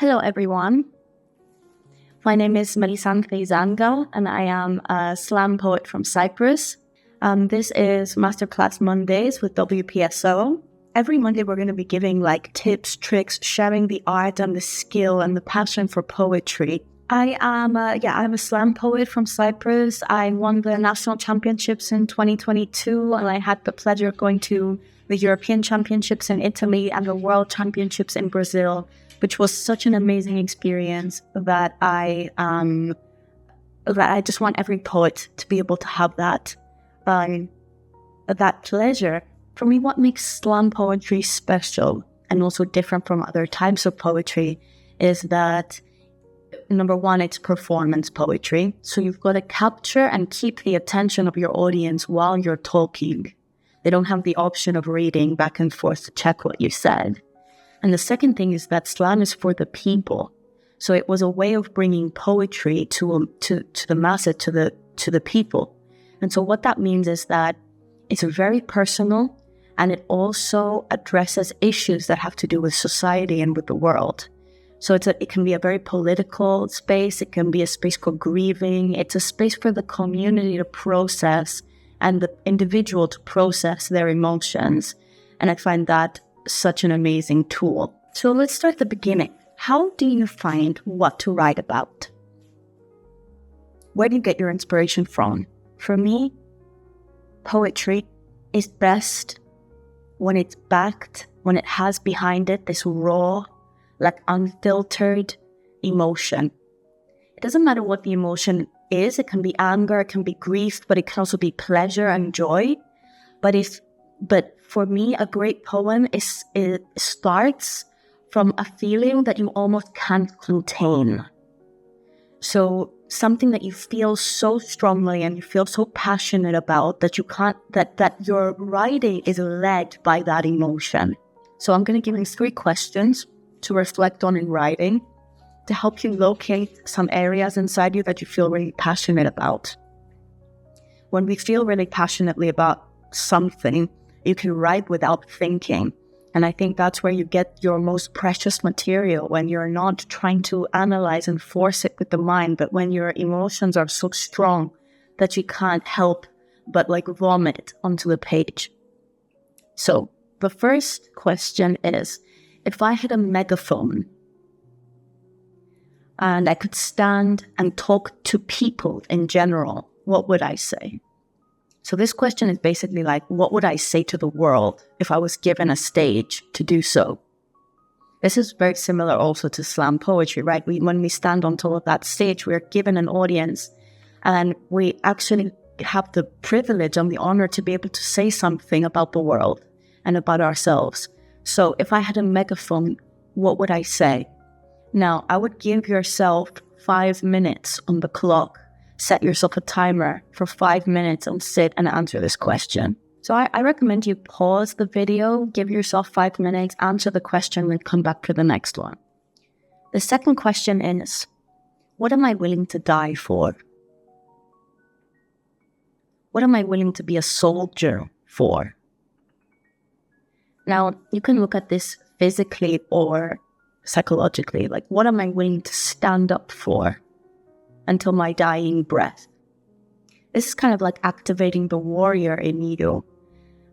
Hello, everyone. My name is Melissanthi Zanga, and I am a slam poet from Cyprus. This is Masterclass Mondays with WPSO. Every Monday, we're going to be giving tips, tricks, sharing the art and the skill and the passion for poetry. I'm a slam poet from Cyprus. I won the national championships in 2022, and I had the pleasure of going to the European Championships in Italy and the World Championships in Brazil, which was such an amazing experience that I just want every poet to be able to have that pleasure. For me, what makes slam poetry special and also different from other types of poetry is that, number one, it's performance poetry. So you've got to capture and keep the attention of your audience while you're talking. They don't have the option of reading back and forth to check what you said. And the second thing is that slam is for the people. So it was a way of bringing poetry to the masses, to the people. And so what that means is that it's very personal, and it also addresses issues that have to do with society and with the world. So it can be a very political space. It can be a space for grieving. It's a space for the community to process and the individual to process their emotions. And I find that such an amazing tool. So let's start at the beginning. How do you find what to write about? Where do you get your inspiration from? For me, poetry is best when it's backed, when it has behind it this raw, unfiltered emotion. It doesn't matter what the emotion is. It can be anger, it can be grief, but it can also be pleasure and joy. But for me, a great poem starts from a feeling that you almost can't contain. So something that you feel so strongly and you feel so passionate about that you can't, that your writing is led by that emotion. So I'm going to give you 3 questions to reflect on in writing to help you locate some areas inside you that you feel really passionate about. When we feel really passionately about something, you can write without thinking. And I think that's where you get your most precious material, when you're not trying to analyze and force it with the mind, but when your emotions are so strong that you can't help but vomit onto the page. So the first question is, if I had a megaphone and I could stand and talk to people in general, what would I say? So this question is basically what would I say to the world if I was given a stage to do so? This is very similar also to slam poetry, right? When we stand on top of that stage, we're given an audience, and we actually have the privilege and the honor to be able to say something about the world and about ourselves. So if I had a megaphone, what would I say? Now, I would give yourself 5 minutes on the clock. Set yourself a timer for 5 minutes and sit and answer this question. So I recommend you pause the video, give yourself 5 minutes, answer the question, and come back to the next one. The second question is, what am I willing to die for? What am I willing to be a soldier for? Now, you can look at this physically or psychologically. What am I willing to stand up for until my dying breath? This is kind of activating the warrior in you.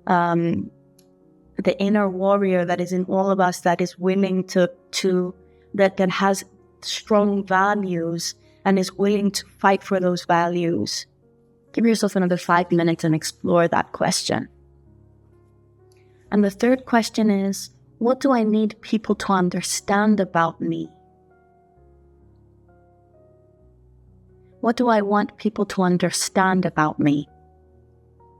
The inner warrior that is in all of us, that is willing that has strong values and is willing to fight for those values. Give yourself another 5 minutes and explore that question. And the third question is, what do I need people to understand about me? What do I want people to understand about me?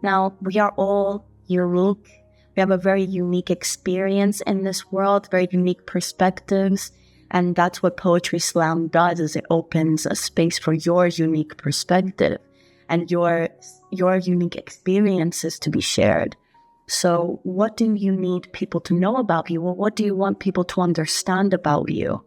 Now, we are all unique. We have a very unique experience in this world, very unique perspectives. And that's what Poetry Slam does, is it opens a space for your unique perspective and your unique experiences to be shared. So what do you need people to know about you? Or what do you want people to understand about you?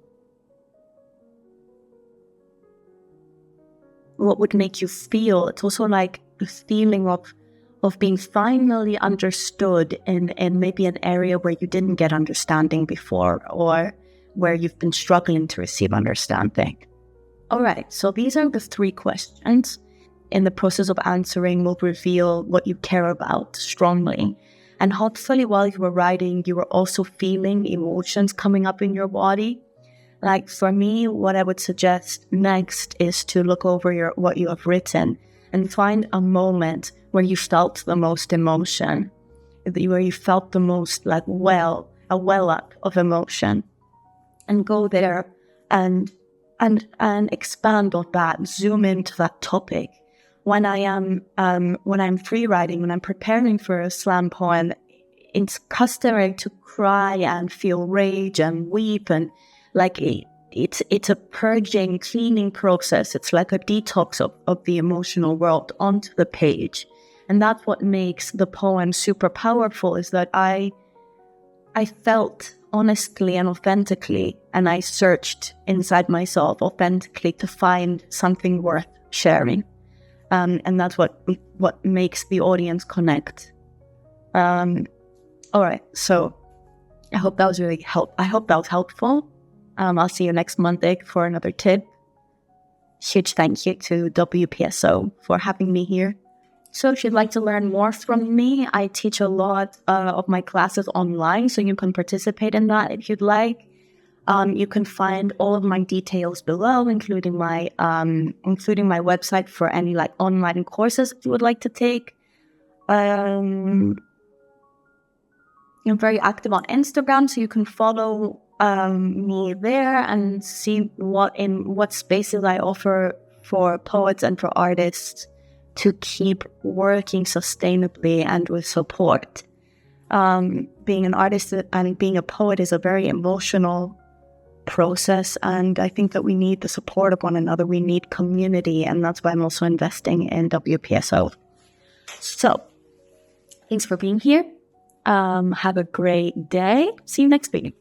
What would make you feel? It's also the feeling of being finally understood in maybe an area where you didn't get understanding before, or where you've been struggling to receive understanding. All right, so these are the 3 questions. In the process of answering, we'll reveal what you care about strongly. And hopefully while you were writing, you were also feeling emotions coming up in your body. Like for me, what I would suggest next is to look over what you have written and find a moment where you felt the most emotion, where you felt the most like a well up of emotion, and go there and expand on that, zoom into that topic. When I'm free writing, when I'm preparing for a slam poem, it's customary to cry and feel rage and weep, and like it's a purging, cleaning process. It's like a detox of the emotional world onto the page. And that's what makes the poem super powerful, is that I felt honestly and authentically, and I searched inside myself authentically to find something worth sharing. And that's what makes the audience connect. All right, so I hope that was helpful. I'll see you next Monday for another tip. Huge thank you to WPSO for having me here. So if you'd like to learn more from me, I teach a lot of my classes online, so you can participate in that if you'd like. You can find all of my details below, including my website for any like online courses if you would like to take. I'm very active on Instagram, so you can follow me there and see what spaces I offer for poets and for artists to keep working sustainably and with support. Being an artist and being a poet is a very emotional process, and I think that we need the support of one another. We need community, and that's why I'm also investing in WPSO. So, thanks for being here. Have a great day. See you next week.